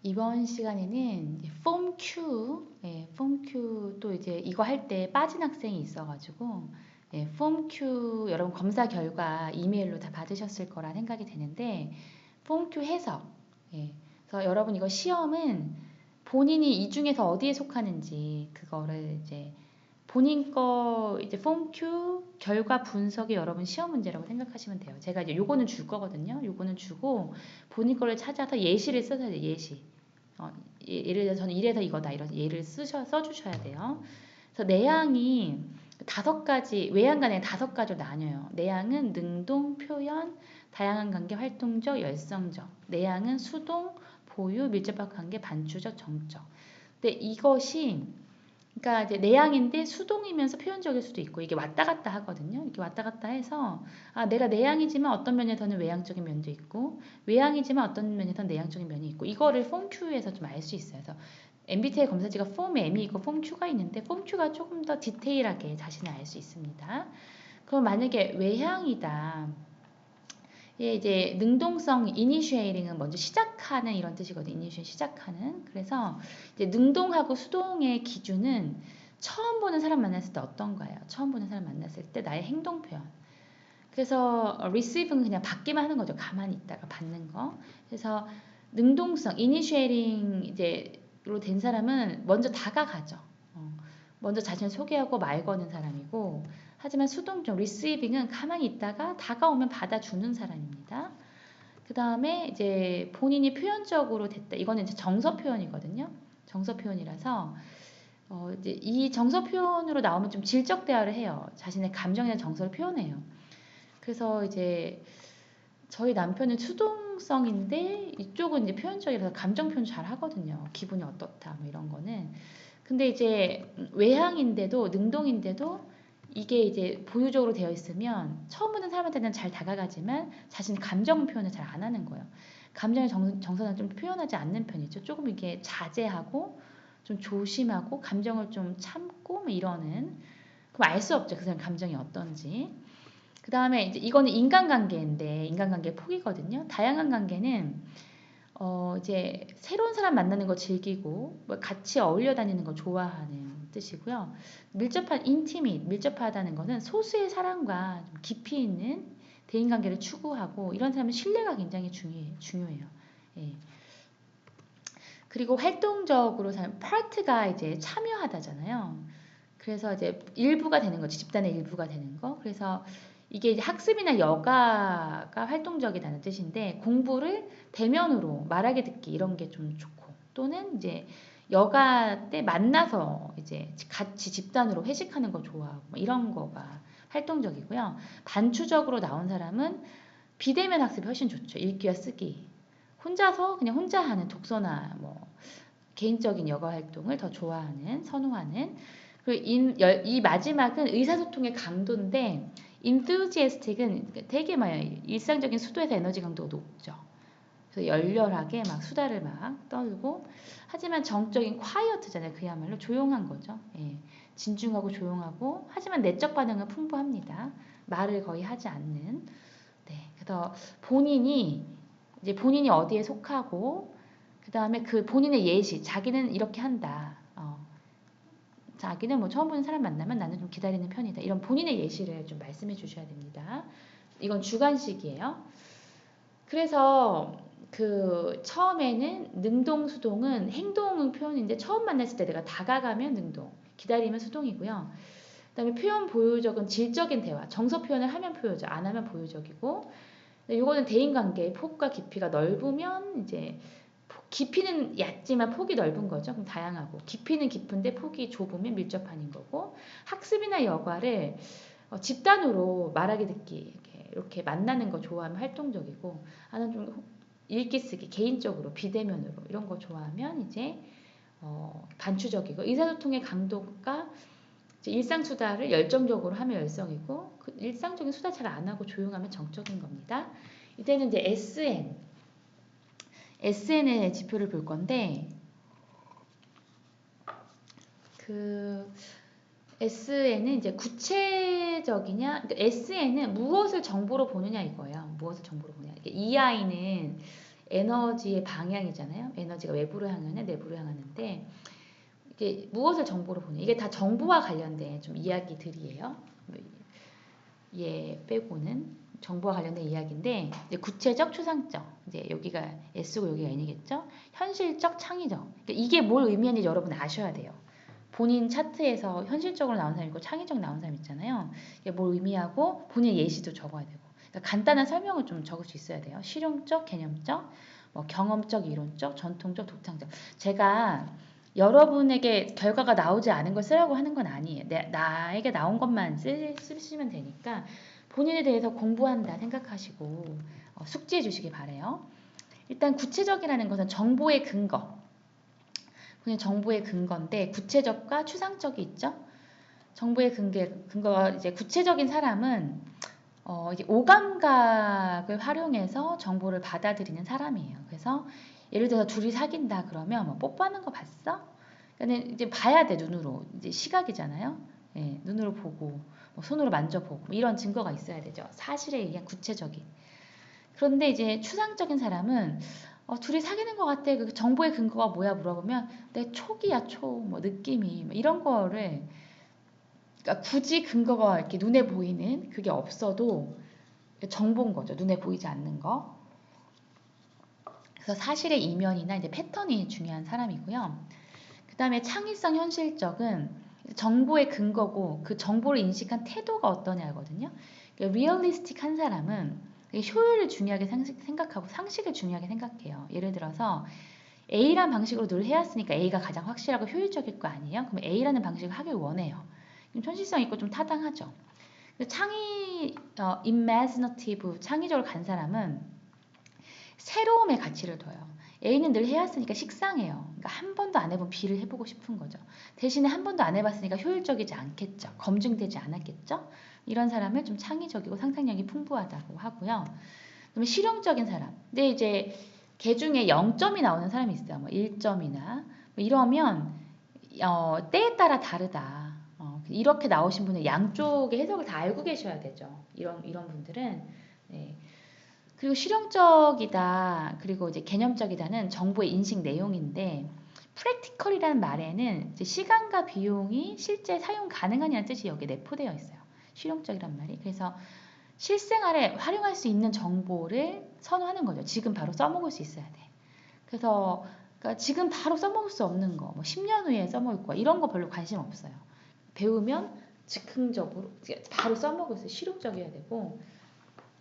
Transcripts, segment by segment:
이번 시간에는 이제 폼 Q, 폼 Q 또 이제 이거 할 때 빠진 학생이 있어가지고 폼 Q 여러분 검사 결과 이메일로 다 받으셨을 거라 생각이 되는데 폼 Q 해석. 그래서 여러분 이거 시험은 본인이 이 중에서 어디에 속하는지 그거를 이제 본인 거 이제 폼 Q 결과 분석이 여러분 시험 문제라고 생각하시면 돼요. 제가 이제 요거는 줄 거거든요. 요거는 주고 본인 거를 찾아서 예시를 써서 예시. 예를 들어서 저는 이래서 이거다 이런 예를 써주셔야 돼요. 그래서 내향이 5가지 외향간에 5가지로 나뉘어요. 내향은 능동, 표현, 다양한 관계, 활동적, 열성적. 내향은 수동, 보유, 밀접한 관계, 반추적, 정적. 근데 이것이 그러니까 이제 내향인데 수동이면서 표현적일 수도 있고 이게 왔다 갔다 하거든요. 이렇게 왔다 갔다 해서 내가 내향이지만 어떤 면에서는 외향적인 면도 있고 외향이지만 어떤 면에서는 내향적인 면이 있고 이거를 폼 Q에서 좀 알 수 있어요. 그래서 MBTI 검사지가 폼 M이 있고 폼 Q가 있는데 폼 Q가 조금 더 디테일하게 자신을 알 수 있습니다. 그럼 만약에 외향이다. 예, 이제 능동성 이니시에이팅은 먼저 시작하는 이런 뜻이거든요. 이니시에이팅 시작하는. 그래서 이제 능동하고 수동의 기준은 처음 보는 사람 만났을 때 어떤 거예요? 처음 보는 사람 만났을 때 나의 행동 표현. 그래서 receive는 그냥 받기만 하는 거죠. 가만히 있다가 받는 거. 그래서 능동성 이니시에이팅 이제로 된 사람은 먼저 다가가죠. 먼저 자신을 소개하고 말 거는 사람이고 하지만 수동적 receiving은 가만히 있다가 다가오면 받아주는 사람입니다. 그 다음에 이제 본인이 표현적으로 됐다. 이거는 이제 정서 표현이거든요. 정서 표현이라서 이제 이 정서 표현으로 나오면 좀 질적 대화를 해요. 자신의 감정이나 정서를 표현해요. 그래서 이제 저희 남편은 수동성인데 이쪽은 이제 표현적이라서 감정 표현 잘 하거든요. 기분이 어떻다 뭐 이런 거는. 근데 이제 외향인데도 능동인데도 이게 이제 보유적으로 되어 있으면 처음 보는 사람한테는 잘 다가가지만 자신의 감정 표현을 잘 안 하는 거예요. 감정의 정서는 좀 표현하지 않는 편이죠. 조금 이게 자제하고 좀 조심하고 감정을 좀 참고 뭐 이러는. 그럼 알 수 없죠. 그 사람 감정이 어떤지. 그 다음에 이제 이거는 인간관계인데 인간관계 폭이거든요. 다양한 관계는 이제 새로운 사람 만나는 거 즐기고 뭐 같이 어울려 다니는 거 좋아하는 뜻이고요. 밀접하다는 거는 소수의 사람과 좀 깊이 있는 대인관계를 추구하고 이런 사람은 신뢰가 굉장히 중요해요. 예. 그리고 활동적으로 사는 파트가 이제 참여하다잖아요. 그래서 이제 일부가 되는 거지. 집단의 일부가 되는 거. 그래서 이게 이제 학습이나 여가가 활동적이라는 뜻인데 공부를 대면으로 말하게 듣기 이런 게 좀 좋고 또는 이제 여가 때 만나서 이제 같이 집단으로 회식하는 거 좋아하고 뭐 이런 거가 활동적이고요. 반추적으로 나온 사람은 비대면 학습이 훨씬 좋죠. 읽기와 쓰기. 혼자서 그냥 혼자 하는 독서나 뭐 개인적인 여가 활동을 더 좋아하는 선호하는 그리고 이 마지막은 의사소통의 강도인데 enthusiastic은 되게 막 일상적인 수도에서 에너지 강도가 높죠. 그래서 열렬하게 막 수다를 막 떨고 하지만 정적인 quiet잖아요. 그야말로 조용한 거죠. 예. 진중하고 조용하고 하지만 내적 반응은 풍부합니다. 말을 거의 하지 않는. 네. 그래서 본인이 어디에 속하고 그 다음에 그 본인의 예시 자기는 이렇게 한다. 자기는 뭐 처음 보는 사람 만나면 나는 좀 기다리는 편이다. 이런 본인의 예시를 좀 말씀해 주셔야 됩니다. 이건 주관식이에요. 그래서 그 처음에는 능동 수동은 행동 표현인데 처음 만났을 때 내가 다가가면 능동, 기다리면 수동이고요. 그다음에 표현 보유적은 질적인 대화, 정서 표현을 하면 표현적, 안 하면 보유적이고. 이거는 대인관계의 폭과 깊이가 넓으면 이제 깊이는 얕지만 폭이 넓은 거죠. 그럼 다양하고 깊이는 깊은데 폭이 좁으면 밀접한 거고 학습이나 여가를 집단으로 말하기 듣기 이렇게 만나는 거 좋아하면 활동적이고 나는 좀 읽기 쓰기 개인적으로 비대면으로 이런 거 좋아하면 이제 반추적이고 의사소통의 강도가 이제 일상 수다를 열정적으로 하면 열성이고 그 일상적인 수다 잘 안 하고 조용하면 정적인 겁니다. 이때는 이제 SN의 지표를 볼 건데 그 SN은 이제 구체적이냐, 그러니까 SN은 무엇을 정보로 보느냐 이거예요. 무엇을 정보로 보느냐. EI는 에너지의 방향이잖아요. 에너지가 외부로 향하는 내부로 향하는데 이게 무엇을 정보로 보냐. 이게 다 정보와 관련된 좀 이야기들이에요. 얘 빼고는 정보와 관련된 이야기인데 이제 구체적, 추상적. 이제 여기가 S고 여기가 N이겠죠. 현실적, 창의적. 그러니까 이게 뭘 의미하는지 여러분 아셔야 돼요. 본인 차트에서 현실적으로 나온 사람 있고 창의적 나온 사람 있잖아요. 이게 뭘 의미하고 본인 예시도 적어야 되고. 그러니까 간단한 설명을 좀 적을 수 있어야 돼요. 실용적, 개념적, 뭐 경험적, 이론적, 전통적, 독창적. 제가 여러분에게 결과가 나오지 않은 걸 쓰라고 하는 건 아니에요. 나에게 나온 것만 쓰시면 되니까 본인에 대해서 공부한다 생각하시고 숙지해 주시기 바래요. 일단 구체적이라는 것은 정보의 근거. 그냥 정보의 근거인데 구체적과 추상적이 있죠. 정보의 근거가 이제 구체적인 사람은 이제 오감각을 활용해서 정보를 받아들이는 사람이에요. 그래서 예를 들어서 둘이 사귄다 그러면 뭐 뽀뽀하는 거 봤어? 그러니까 이제 봐야 돼 눈으로. 이제 시각이잖아요. 예, 눈으로 보고 뭐 손으로 만져보고 뭐 이런 증거가 있어야 되죠. 사실에 의한 구체적인. 그런데 이제 추상적인 사람은 둘이 사귀는 것 같아. 그 정보의 근거가 뭐야 물어보면 내 촉이야 촉. 뭐 느낌이 뭐 이런 거를 그러니까 굳이 근거가 이렇게 눈에 보이는 그게 없어도 정보인 거죠. 눈에 보이지 않는 거. 그래서 사실의 이면이나 이제 패턴이 중요한 사람이고요. 그 다음에 창의성 현실적은 정보의 근거고 그 정보를 인식한 태도가 어떠냐거든요. 그러니까 리얼리스틱한 사람은 효율을 중요하게 생각하고 상식을 중요하게 생각해요. 예를 들어서 A라는 방식으로 늘 해왔으니까 A가 가장 확실하고 효율적일 거 아니에요? 그럼 A라는 방식을 하길 원해요. 좀 현실성 있고 좀 타당하죠. imaginative, 창의적으로 간 사람은 새로움의 가치를 둬요. A는 늘 해왔으니까 식상해요. 그러니까 한 번도 안 해본 B를 해보고 싶은 거죠. 대신에 한 번도 안 해봤으니까 효율적이지 않겠죠. 검증되지 않았겠죠. 이런 사람을 좀 창의적이고 상상력이 풍부하다고 하고요. 그다음에 실용적인 사람. 근데 이제 개 중에 0점이 나오는 사람이 있어요. 뭐 1점이나 뭐 이러면 때에 따라 다르다. 이렇게 나오신 분은 양쪽의 해석을 다 알고 계셔야 되죠. 이런 분들은. 네. 그리고 실용적이다. 그리고 이제 개념적이다는 정보의 인식 내용인데 practical이라는 말에는 이제 시간과 비용이 실제 사용 가능하냐는 뜻이 여기에 내포되어 있어요. 실용적이란 말이. 그래서 실생활에 활용할 수 있는 정보를 선호하는 거죠. 지금 바로 써먹을 수 있어야 돼. 그래서 그러니까 지금 바로 써먹을 수 없는 거, 뭐 10년 후에 써먹을 거 이런 거 별로 관심 없어요. 배우면 즉흥적으로 바로 써먹을 수 있어요. 실용적이어야 되고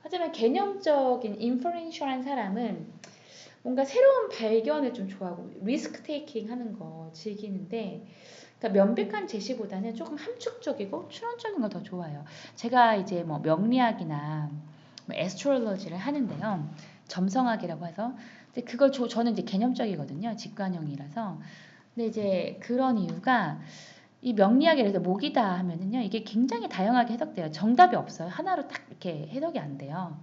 하지만 개념적인 인퍼런셜한 사람은 뭔가 새로운 발견을 좀 좋아하고 리스크 테이킹 하는 거 즐기는데 그러니까 명백한 제시보다는 조금 함축적이고 추론적인 거 더 좋아해요. 제가 이제 뭐 명리학이나 뭐 에스트롤러지를 하는데요. 점성학이라고 해서 근데 그걸 저는 이제 개념적이거든요. 직관형이라서. 근데 이제 그런 이유가 이 명리학에 대해서 목이다 하면은요. 이게 굉장히 다양하게 해석돼요. 정답이 없어요. 하나로 딱 이렇게 해석이 안 돼요.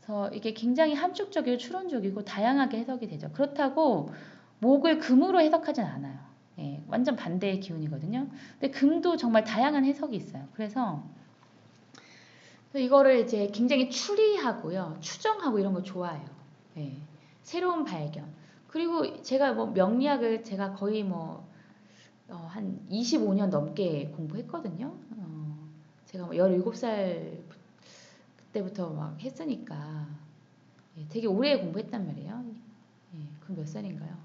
그래서 이게 굉장히 함축적이고 추론적이고 다양하게 해석이 되죠. 그렇다고 목을 금으로 해석하진 않아요. 예, 완전 반대의 기운이거든요. 근데 금도 정말 다양한 해석이 있어요. 그래서 이거를 이제 굉장히 추리하고요, 추정하고 이런 거 좋아해요. 예, 새로운 발견. 그리고 제가 뭐 명리학을 제가 거의 뭐 한 25년 넘게 공부했거든요. 제가 뭐 17살 그때부터 막 했으니까 되게 오래 공부했단 말이에요. 예, 그럼 몇 살인가요?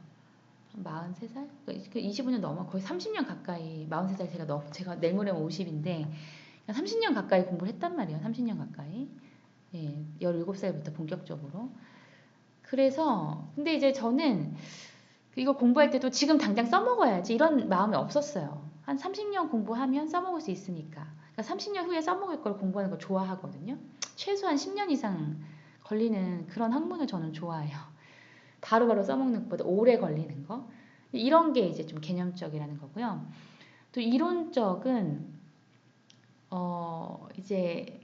한 43살? 그 25년 넘어 거의 30년 가까이 43살 제가 내일 모레면 50인데 30년 가까이 공부를 했단 말이에요. 30년 가까이. 예, 17살부터 본격적으로. 그래서 근데 이제 저는 이거 공부할 때도 지금 당장 써먹어야지 이런 마음이 없었어요. 한 30년 공부하면 써먹을 수 있으니까. 그러니까 30년 후에 써먹을 걸 공부하는 걸 좋아하거든요. 최소한 10년 이상 걸리는 그런 학문을 저는 좋아해요. 바로바로 써먹는 것보다 오래 걸리는 거. 이런 게 이제 좀 개념적이라는 거고요. 또 이론적은 이제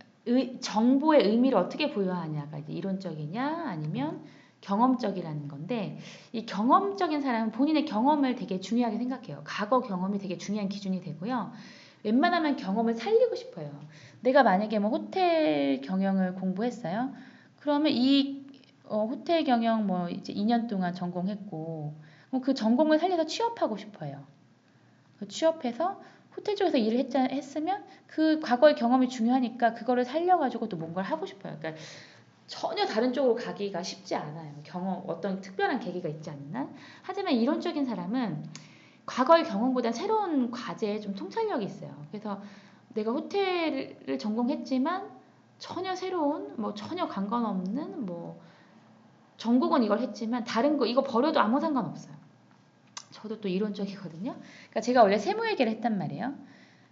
정보의 의미를 어떻게 부여하냐가 이제 이론적이냐 아니면 경험적이라는 건데 이 경험적인 사람은 본인의 경험을 되게 중요하게 생각해요. 과거 경험이 되게 중요한 기준이 되고요. 웬만하면 경험을 살리고 싶어요. 내가 만약에 뭐 호텔 경영을 공부했어요. 그러면 이 호텔 경영 뭐 이제 2년 동안 전공했고 그 전공을 살려서 취업하고 싶어요. 그 취업해서 호텔 쪽에서 일을 했으면 그 과거의 경험이 중요하니까 그거를 살려가지고 또 뭔가를 하고 싶어요. 그러니까 전혀 다른 쪽으로 가기가 쉽지 않아요. 어떤 특별한 계기가 있지 않는 한. 하지만 이론적인 사람은 과거의 경험보다 새로운 과제에 좀 통찰력이 있어요. 그래서 내가 호텔을 전공했지만 전혀 새로운 뭐 전혀 관계없는 뭐 전공은 이걸 했지만 다른 거 이거 버려도 아무 상관없어요. 저도 또 이론적이거든요. 그러니까 제가 원래 세무회계를 했단 말이에요.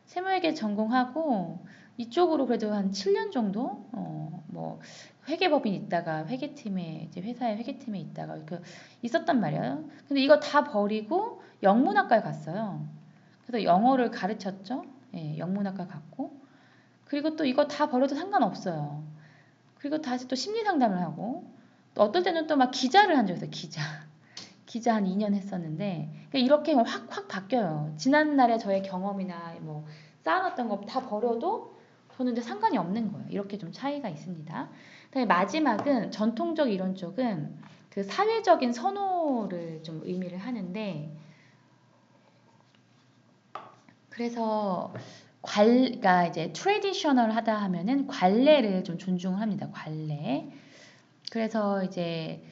세무회계 전공하고 이쪽으로 그래도 한 7년 정도 뭐 회계법인 있다가 회계팀에 이제 회사의 회계팀에 있다가 그 있었단 말이에요. 근데 이거 다 버리고 영문학과에 갔어요. 그래서 영어를 가르쳤죠. 예, 영문학과 갔고 그리고 또 이거 다 버려도 상관없어요. 그리고 다시 또 심리 상담을 하고 또 어떨 때는 또 막 기자를 한 적이 있어요. 기자 한 2년 했었는데 그러니까 이렇게 확 바뀌어요. 지난날의 저의 경험이나 뭐 쌓아놨던 거 다 버려도 저는 이제 상관이 없는 거예요. 이렇게 좀 차이가 있습니다. 그다음에 마지막은 전통적 이론 쪽은 그 사회적인 선호를 좀 의미를 하는데 그래서 그러니까 이제 트레디셔널 하다 하면은 관례를 좀 존중을 합니다. 관례. 그래서 이제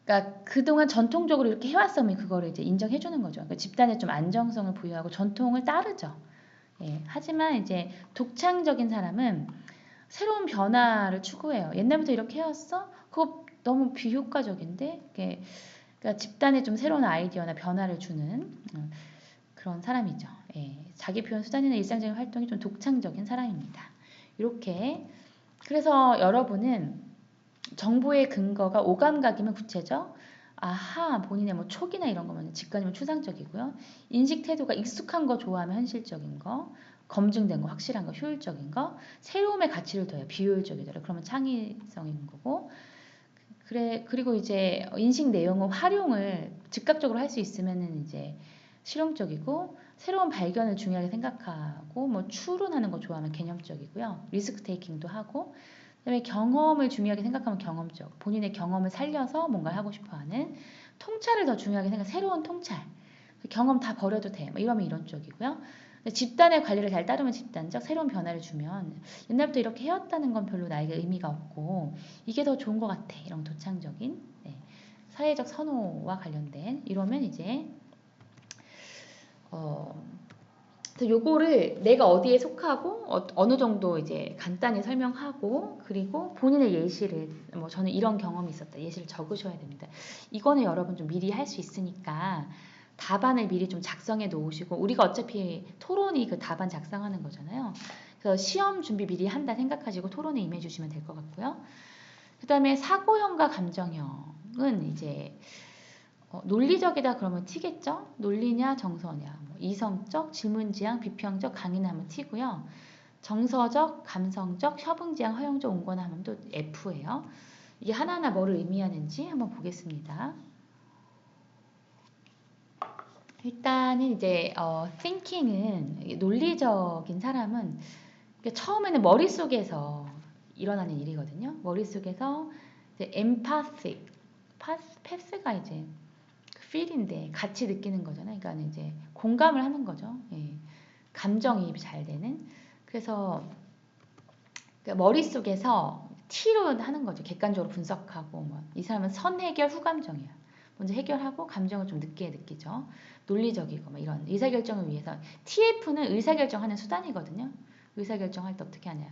그러니까 그동안 전통적으로 이렇게 해왔으면 그거를 이제 인정해 주는 거죠. 그러니까 집단에 좀 안정성을 부여하고 전통을 따르죠. 예. 하지만 이제 독창적인 사람은 새로운 변화를 추구해요. 옛날부터 이렇게 해왔어? 그거 너무 비효과적인데? 그러니까 집단에 좀 새로운 아이디어나 변화를 주는 그런 사람이죠. 예. 자기 표현 수단이나 일상적인 활동이 좀 독창적인 사람입니다. 이렇게 그래서 여러분은 정보의 근거가 오감각이면 구체적, 아하, 본인의 뭐 촉이나 이런 거면 직관이면 추상적이고요. 인식 태도가 익숙한 거 좋아하면 현실적인 거, 검증된 거, 확실한 거, 효율적인 거, 새로움의 가치를 더해요. 비효율적이더라. 그러면 창의성인 거고. 그리고 이제 인식 내용의 활용을 즉각적으로 할 수 있으면은 이제 실용적이고, 새로운 발견을 중요하게 생각하고, 뭐 추론하는 거 좋아하면 개념적이고요. 리스크 테이킹도 하고, 그다음에 경험을 중요하게 생각하면 경험적. 본인의 경험을 살려서 뭔가를 하고 싶어하는 통찰을 더 중요하게 생각. 새로운 통찰. 경험 다 버려도 돼. 뭐 이러면 이론적이고요. 집단의 관리를 잘 따르면 집단적. 새로운 변화를 주면 옛날부터 이렇게 해왔다는 건 별로 나에게 의미가 없고 이게 더 좋은 것 같아. 이런 도창적인 사회적 선호와 관련된 이러면 이제 그래서 요거를 내가 어디에 속하고 어느 정도 이제 간단히 설명하고 그리고 본인의 예시를 뭐 저는 이런 경험이 있었다 예시를 적으셔야 됩니다. 이거는 여러분 좀 미리 할 수 있으니까 답안을 미리 좀 작성해 놓으시고 우리가 어차피 토론이 그 답안 작성하는 거잖아요. 그래서 시험 준비 미리 한다 생각하시고 토론에 임해 주시면 될 것 같고요. 그 다음에 사고형과 감정형은 이제 논리적이다 그러면 T겠죠? 논리냐 정서냐 뭐 이성적, 질문지향, 비평적, 강인하면 T고요. 정서적, 감성적, 협응지향, 허용적, 온건화 하면 또 F예요. 이게 하나하나 뭐를 의미하는지 한번 보겠습니다. 일단은 이제 thinking은 논리적인 사람은 처음에는 머릿속에서 일어나는 일이거든요. 머릿속에서 이제 empathic, 패스가 이제 feel인데 같이 느끼는 거잖아요. 그러니까 이제 공감을 하는 거죠. 예. 감정이입이 잘 되는. 그래서 머릿속에서 T로 하는 거죠. 객관적으로 분석하고 이 사람은 선해결 후감정이에요. 먼저 해결하고 감정을 좀 늦게 느끼죠. 논리적이고 이런 의사결정을 위해서 TF는 의사결정하는 수단이거든요. 의사결정할 때 어떻게 하냐.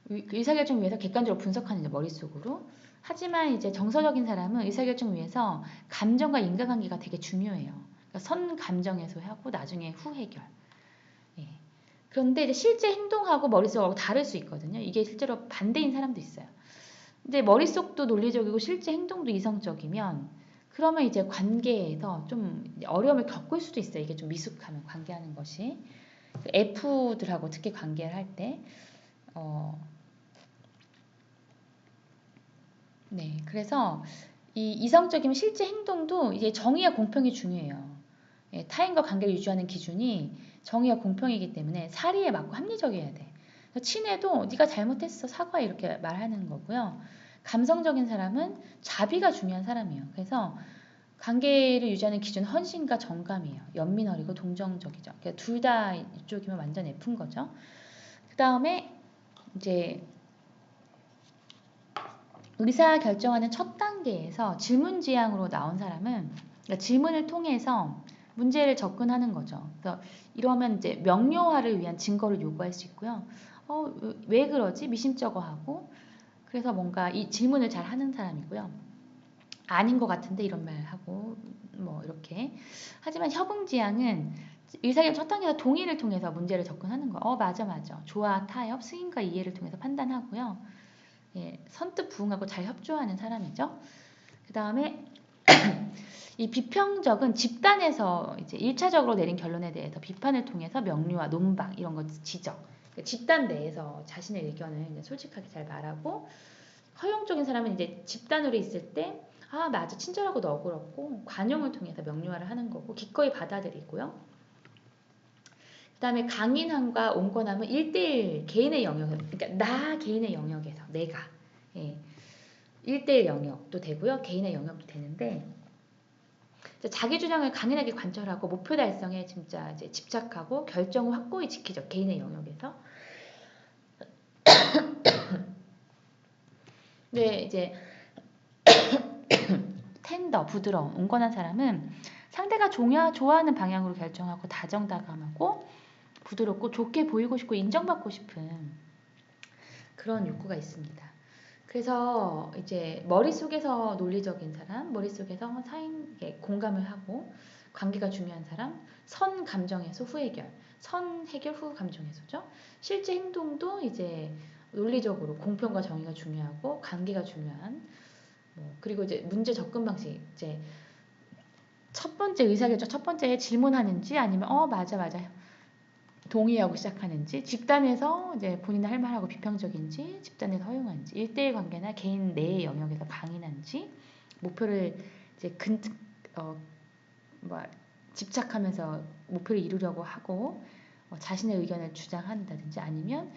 의사결정 위해서 객관적으로 분석하는 머릿속으로. 하지만 이제 정서적인 사람은 의사결정 위해서 감정과 인과관계가 되게 중요해요. 그러니까 선 감정에서 하고 나중에 후 해결. 예. 그런데 이제 실제 행동하고 머릿속하고 다를 수 있거든요. 이게 실제로 반대인 사람도 있어요. 근데 머릿속도 논리적이고 실제 행동도 이성적이면 그러면 이제 관계에서 좀 어려움을 겪을 수도 있어요. 이게 좀 미숙하면 관계하는 것이. F들하고 특히 관계를 할 때. 네, 그래서 이 이성적이면 실제 행동도 이제 정의와 공평이 중요해요. 예, 타인과 관계를 유지하는 기준이 정의와 공평이기 때문에 사리에 맞고 합리적이어야 돼. 친해도 네가 잘못했어 사과해 이렇게 말하는 거고요. 감성적인 사람은 자비가 중요한 사람이에요. 그래서 관계를 유지하는 기준 헌신과 정감이에요. 연민어리고 동정적이죠. 그러니까 둘 다 이쪽이면 완전 F인 거죠. 그 다음에 이제 의사 결정하는 첫 단계에서 질문지향으로 나온 사람은 그러니까 질문을 통해서 문제를 접근하는 거죠. 그래서 이러면 이제 명료화를 위한 증거를 요구할 수 있고요. 왜 그러지? 미심쩍어하고 그래서 뭔가 이 질문을 잘 하는 사람이고요. 아닌 것 같은데 이런 말 하고 뭐 이렇게. 하지만 협응지향은 의사결정 첫 단계에서 동의를 통해서 문제를 접근하는 거예요. 맞아. 조화, 타협, 승인과 이해를 통해서 판단하고요. 예, 선뜻 부응하고 잘 협조하는 사람이죠. 그 다음에 이 비평적은 집단에서 이제 1차적으로 내린 결론에 대해서 비판을 통해서 명료와 논박 이런 거 지적. 그러니까 집단 내에서 자신의 의견을 이제 솔직하게 잘 말하고 허용적인 사람은 이제 집단으로 있을 때 맞아 친절하고 너그럽고 관용을 통해서 명료화를 하는 거고 기꺼이 받아들이고요. 그 다음에 강인함과 온건함은 1대1 개인의 영역, 그러니까 나 개인의 영역에서 내가 1대1 영역도 되고요. 개인의 영역도 되는데 자기 주장을 강인하게 관철하고 목표 달성에 진짜 이제 집착하고 결정을 확고히 지키죠. 개인의 영역에서. 근데 이제 텐더, 부드러운, 온건한 사람은 상대가 좋아하는 방향으로 결정하고 다정다감하고 부드럽고 좋게 보이고 싶고 인정받고 싶은 그런 욕구가 있습니다. 그래서 이제 머릿속에서 논리적인 사람, 머릿속에서 사인에 공감을 하고 관계가 중요한 사람, 선 감정에서 후 해결, 선 해결 후 감정 해소죠. 실제 행동도 이제 논리적으로 공평과 정의가 중요하고 관계가 중요한 그리고 이제 문제 접근 방식 이제 첫 번째 의사결정 첫 번째 질문하는지 아니면 맞아 동의하고 시작하는지 집단에서 이제 본인의 할 말하고 비평적인지 집단에서 허용한지 1대1 관계나 개인 내의 영역에서 강인한지 목표를 이제 집착하면서 목표를 이루려고 하고 자신의 의견을 주장한다든지 아니면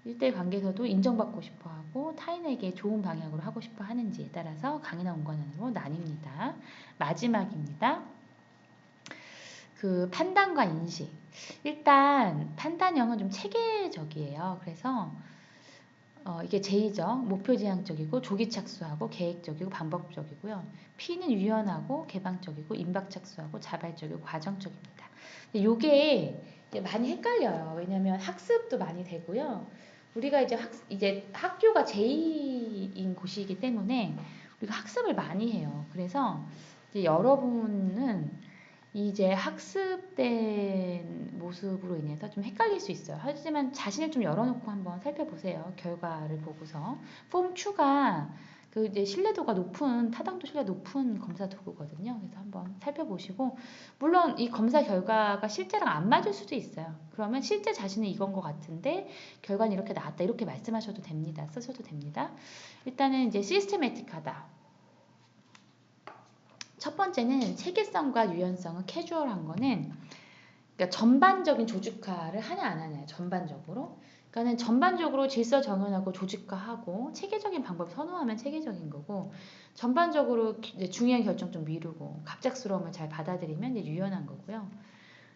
1대1 관계에서도 인정받고 싶어하고 타인에게 좋은 방향으로 하고 싶어 하는지에 따라서 강인한 온건함으로 나뉩니다. 마지막입니다. 그 판단과 인식. 일단 판단형은 좀 체계적이에요. 그래서 이게 J죠. 목표지향적이고 조기착수하고 계획적이고 반복적이고요. P는 유연하고 개방적이고 임박착수하고 자발적이고 과정적입니다. 이게 많이 헷갈려요. 왜냐하면 학습도 많이 되고요. 우리가 이제 학교가 J인 곳이기 때문에 우리가 학습을 많이 해요. 그래서 이제 여러분은 이제 학습된 모습으로 인해서 좀 헷갈릴 수 있어요. 하지만 자신을 좀 열어놓고 한번 살펴보세요. 결과를 보고서. 폼2가 그 이제 타당도 신뢰도 높은 검사 도구거든요. 그래서 한번 살펴보시고, 물론 이 검사 결과가 실제랑 안 맞을 수도 있어요. 그러면 실제 자신은 이건 것 같은데, 결과는 이렇게 나왔다. 이렇게 말씀하셔도 됩니다. 쓰셔도 됩니다. 일단은 이제 시스테매틱하다. 첫 번째는 체계성과 유연성은 캐주얼한 거는 그러니까 전반적인 조직화를 하냐 안 하냐 전반적으로 그러니까는 전반적으로 질서 정연하고 조직화하고 체계적인 방법 선호하면 체계적인 거고 전반적으로 이제 중요한 결정 좀 미루고 갑작스러움을 잘 받아들이면 이제 유연한 거고요.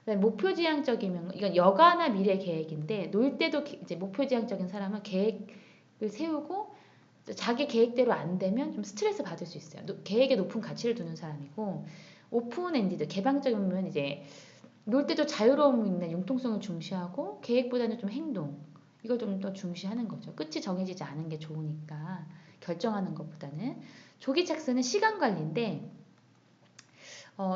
목표지향적이면 이건 여가나 미래 계획인데 놀 때도 이제 목표지향적인 사람은 계획을 세우고 자기 계획대로 안 되면 좀 스트레스 받을 수 있어요. 계획에 높은 가치를 두는 사람이고 오픈엔디드 개방적이면 이제 놀 때도 자유로움 있는 융통성을 중시하고 계획보다는 좀 행동 이걸 좀 더 중시하는 거죠. 끝이 정해지지 않은 게 좋으니까 결정하는 것보다는 조기 착수는 시간 관리인데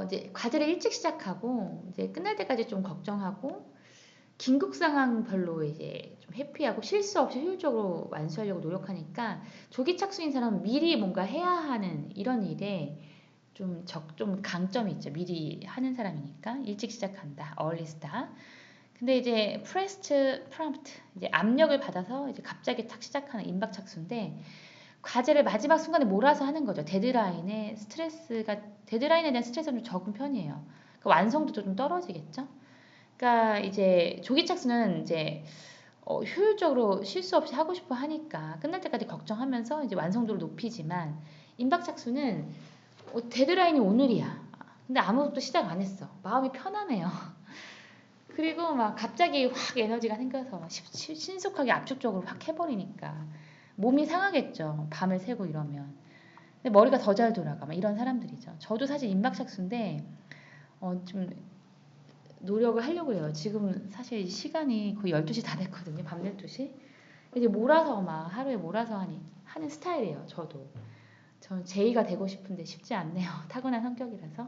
이제 과제를 일찍 시작하고 이제 끝날 때까지 좀 걱정하고 긴급 상황 별로 이제 좀 회피하고 실수 없이 효율적으로 완수하려고 노력하니까 조기 착수인 사람은 미리 뭔가 해야 하는 이런 일에 좀 강점이 있죠. 미리 하는 사람이니까 일찍 시작한다. early start. 근데 이제 pressed prompt 이제 압력을 받아서 이제 갑자기 탁 시작하는 임박 착수인데 과제를 마지막 순간에 몰아서 하는 거죠. 데드라인에 대한 스트레스가 좀 적은 편이에요. 그러니까 완성도도 좀 떨어지겠죠. 그러니까 이제 조기 착수는 이제 효율적으로 실수 없이 하고 싶어 하니까 끝날 때까지 걱정하면서 이제 완성도를 높이지만 임박착수는 데드라인이 오늘이야. 근데 아무것도 시작 안 했어. 마음이 편하네요. 그리고 막 갑자기 확 에너지가 생겨서 막 신속하게 압축적으로 확 해버리니까 몸이 상하겠죠. 밤을 새고 이러면. 근데 머리가 더 잘 돌아가. 막 이런 사람들이죠. 저도 사실 임박착수인데 좀 노력을 하려고 해요. 지금 사실 시간이 거의 12시 다 됐거든요. 밤 12시. 이제 몰아서 막 하루에 몰아서 하는 스타일이에요. 저도. 저는 제의가 되고 싶은데 쉽지 않네요. 타고난 성격이라서.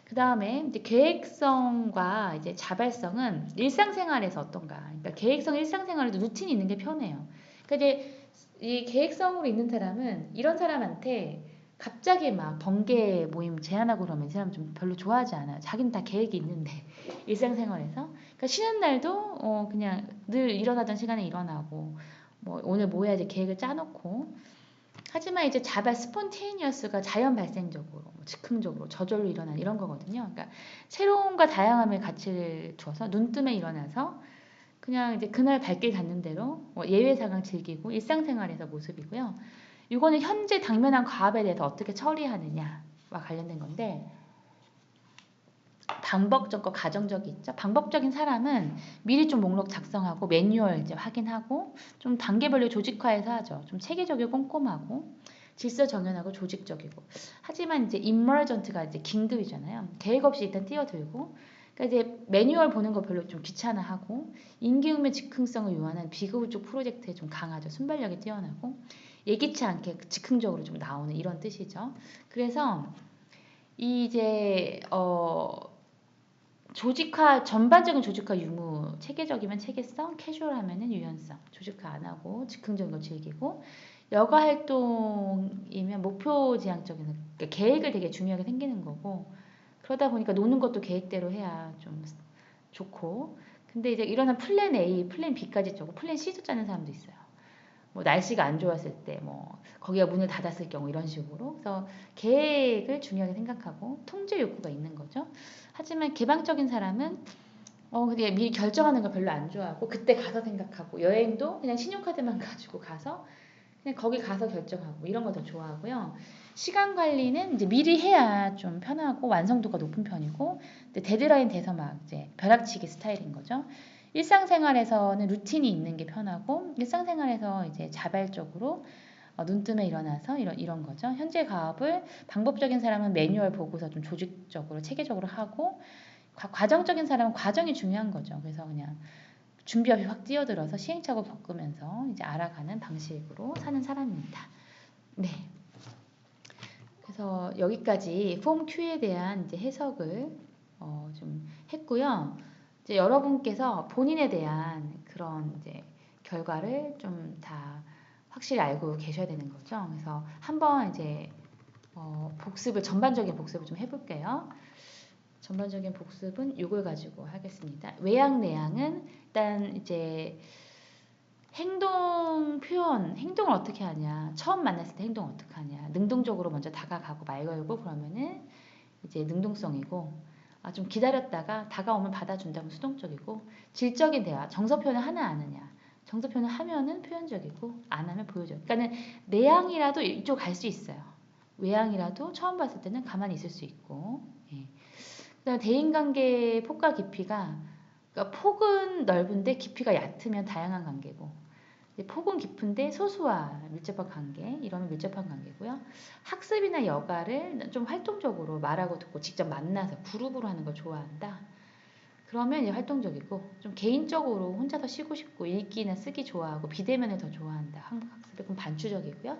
그 다음에 이제 계획성과 이제 자발성은 일상생활에서 어떤가. 그러니까 계획성 일상생활에도 루틴이 있는 게 편해요. 그러니까 이제 이 계획성으로 있는 사람은 이런 사람한테 갑자기 막 번개 모임 제안하고 그러면 이 사람 좀 별로 좋아하지 않아요. 자기는 다 계획이 있는데 일상생활에서. 그러니까 쉬는 날도 그냥 늘 일어나던 시간에 일어나고 뭐 오늘 뭐 해야지 계획을 짜놓고 하지만 이제 자발 스폰테이니어스가 자연 발생적으로 즉흥적으로 저절로 일어나는 이런 거거든요. 그러니까 새로움과 다양함의 가치를 두어서 눈뜸에 일어나서 그냥 이제 그날 발길 닿는 대로 예외상을 즐기고 일상생활에서 모습이고요. 이거는 현재 당면한 과업에 대해서 어떻게 처리하느냐와 관련된 건데 방법적과 가정적이 있죠. 방법적인 사람은 미리 좀 목록 작성하고 매뉴얼 이제 확인하고 좀 단계별로 조직화해서 하죠. 좀 체계적이고 꼼꼼하고 질서 정연하고 조직적이고. 하지만 이제 임머전트가 이제 긴급이잖아요. 계획 없이 일단 뛰어들고. 그러니까 이제 매뉴얼 보는 거 별로 좀 귀찮아하고 임기응변 즉흥성을 요하는 비교적 프로젝트에 좀 강하죠. 순발력이 뛰어나고 예기치 않게 즉흥적으로 좀 나오는 이런 뜻이죠. 그래서 이제 조직화 전반적인 조직화 유무 체계적이면 체계성 캐주얼하면은 유연성 조직화 안 하고 즉흥적인 걸 즐기고 여가 활동이면 목표 지향적인 그러니까 계획을 되게 중요하게 생기는 거고 그러다 보니까 노는 것도 계획대로 해야 좀 좋고 근데 이제 이러한 플랜 A, 플랜 B까지 짜고 플랜 C도 짜는 사람도 있어요. 뭐 날씨가 안 좋았을 때 뭐 거기가 문을 닫았을 경우 이런 식으로 그래서 계획을 중요하게 생각하고 통제 욕구가 있는 거죠. 하지만 개방적인 사람은 그게 미리 결정하는 걸 별로 안 좋아하고 그때 가서 생각하고 여행도 그냥 신용카드만 가지고 가서 그냥 거기 가서 결정하고 이런 거 더 좋아하고요. 시간 관리는 이제 미리 해야 좀 편하고 완성도가 높은 편이고 근데 데드라인 돼서 막 이제 벼락치기 스타일인 거죠. 일상생활에서는 루틴이 있는 게 편하고 일상생활에서 이제 자발적으로 눈뜸에 일어나서 이런 거죠. 현재 가업을 방법적인 사람은 매뉴얼 보고서 좀 조직적으로 체계적으로 하고 과정적인 사람은 과정이 중요한 거죠. 그래서 그냥 준비 없이 확 뛰어들어서 시행착오 겪으면서 이제 알아가는 방식으로 사는 사람입니다. 네. 그래서 여기까지 폼 Q에 대한 이제 해석을 좀 했고요. 이제 여러분께서 본인에 대한 그런 이제 결과를 좀 다 확실히 알고 계셔야 되는 거죠. 그래서 한번 이제 전반적인 복습을 좀 해볼게요. 전반적인 복습은 이걸 가지고 하겠습니다. 외양, 내양은 일단 이제 행동 표현, 행동을 어떻게 하냐. 처음 만났을 때 행동 어떻게 하냐. 능동적으로 먼저 다가가고 말 걸고 그러면은 이제 능동성이고 좀 기다렸다가 다가오면 받아준다면 수동적이고 질적인 대화, 정서 표현을 하나 안 하냐. 정서 표현을 하면은 표현적이고 안 하면 보여적. 그러니까는 내양이라도 이쪽 갈 수 있어요. 외양이라도 처음 봤을 때는 가만히 있을 수 있고. 예. 그다음에 대인관계의 폭과 깊이가 그러니까 폭은 넓은데 깊이가 얕으면 다양한 관계고 폭은 깊은데 소수와 밀접한 관계 이러면 밀접한 관계고요. 학습이나 여가를 좀 활동적으로 말하고 듣고 직접 만나서 그룹으로 하는 걸 좋아한다. 그러면 이제 활동적이고 좀 개인적으로 혼자서 쉬고 싶고 읽기나 쓰기 좋아하고 비대면을 더 좋아한다. 한국 학습이 그럼 반추적이고요.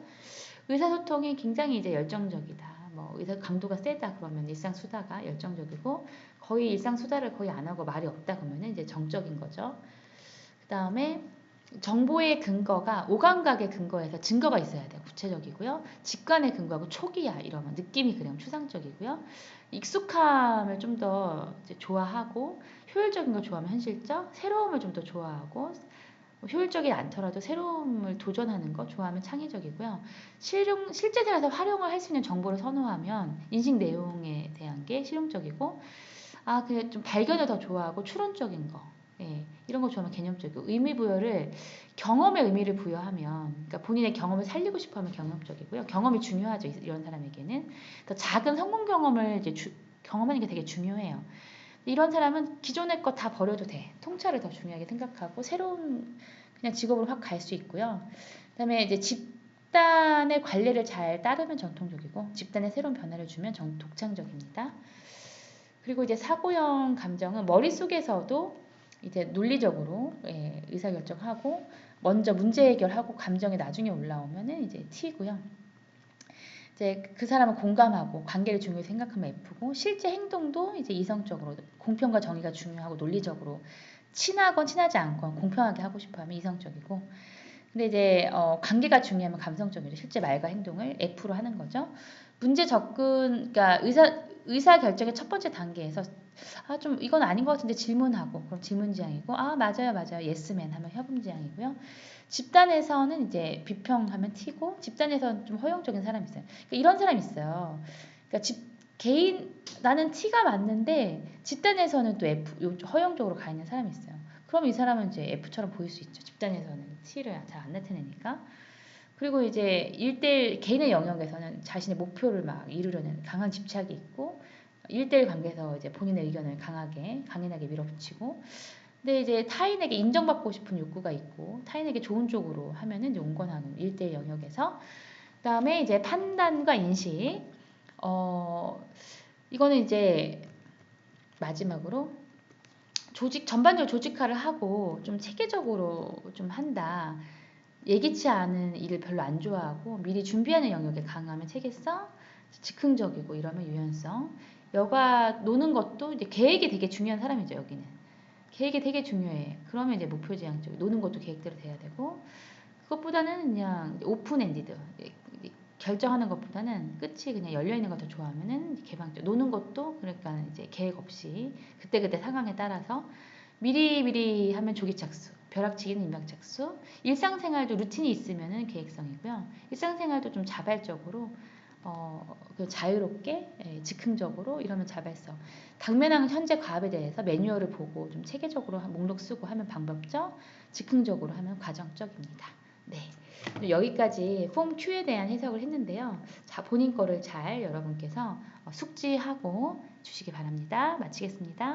의사소통이 굉장히 이제 열정적이다. 뭐 의사 강도가 세다 그러면 일상수다가 열정적이고 거의 일상수다를 거의 안 하고 말이 없다 그러면 이제 정적인 거죠. 그 다음에 정보의 근거가 오감각의 근거에서 증거가 있어야 돼요. 구체적이고요. 직관의 근거하고 초기야 이러면 느낌이 그냥 추상적이고요. 익숙함을 좀 더 좋아하고 효율적인 걸 좋아하면 현실적, 새로움을 좀 더 좋아하고 효율적이지 않더라도 새로움을 도전하는 거 좋아하면 창의적이고요. 실제 생활에서 활용을 할 수 있는 정보를 선호하면 인식 내용에 대한 게 실용적이고 그냥 좀 발견을 더 좋아하고 추론적인 거. 예, 이런 거 좋아하면 개념적이고 의미 부여를 경험에 의미를 부여하면 그러니까 본인의 경험을 살리고 싶어하면 경험적이고요. 경험이 중요하죠. 이런 사람에게는 더 작은 성공 경험을 이제 경험하는 게 되게 중요해요. 이런 사람은 기존의 거 다 버려도 돼. 통찰을 더 중요하게 생각하고 새로운 그냥 직업으로 확 갈 수 있고요. 그다음에 이제 집단의 관례를 잘 따르면 전통적이고 집단에 새로운 변화를 주면 독창적입니다. 그리고 이제 사고형 감정은 머릿속에서도 이제 논리적으로 의사결정하고 먼저 문제 해결하고 감정이 나중에 올라오면은 이제 T고요. 이제 그 사람은 공감하고 관계를 중요히 생각하면 F고 실제 행동도 이제 이성적으로 공평과 정의가 중요하고 논리적으로 친하건 친하지 않건 공평하게 하고 싶어하면 이성적이고 근데 이제 관계가 중요하면 감성적이죠. 실제 말과 행동을 F로 하는 거죠. 문제 접근 그러니까 의사 결정의 첫 번째 단계에서 좀 이건 아닌 것 같은데 질문하고 그럼 질문지향이고 맞아요 예스맨 하면 협음지향이고요. 집단에서는 이제 비평하면 T고 집단에서는 좀 허용적인 사람이 있어요. 그러니까 이런 사람이 있어요. 그러니까 개인 나는 T가 맞는데 집단에서는 또 F 허용적으로 가 있는 사람이 있어요. 그럼 이 사람은 이제 F처럼 보일 수 있죠. 집단에서는 T를 잘 안 나타내니까. 그리고 이제 1대1 개인의 영역에서는 자신의 목표를 막 이루려는 강한 집착이 있고 1대1 관계에서 이제 본인의 의견을 강인하게 밀어붙이고 근데 이제 타인에게 인정받고 싶은 욕구가 있고 타인에게 좋은 쪽으로 하면은 이제 온건하는 1대1 영역에서 그다음에 이제 판단과 인식 이거는 이제 마지막으로 전반적으로 조직화를 하고 좀 체계적으로 좀 한다. 예기치 않은 일을 별로 안 좋아하고 미리 준비하는 영역에 강하면 체계성, 즉흥적이고 이러면 유연성. 여가 노는 것도 이제 계획이 되게 중요한 사람이죠, 여기는. 계획이 되게 중요해. 그러면 이제 목표지향적, 노는 것도 계획대로 돼야 되고, 그것보다는 그냥 오픈 엔디드. 결정하는 것보다는 끝이 그냥 열려있는 걸 더 좋아하면은 개방적. 노는 것도 그러니까 이제 계획 없이 그때그때 상황에 따라서 미리미리 하면 조기착수, 벼락치기는 임박착수, 일상생활도 루틴이 있으면은 계획성이고요. 일상생활도 좀 자발적으로 자유롭게 즉흥적으로 이러면 자발성. 당면한 현재 과업에 대해서 매뉴얼을 보고 좀 체계적으로 목록 쓰고 하면 방법적, 즉흥적으로 하면 과정적입니다. 네. 여기까지 폼 Q에 대한 해석을 했는데요. 자, 본인 거를 잘 여러분께서 숙지하고 주시기 바랍니다. 마치겠습니다.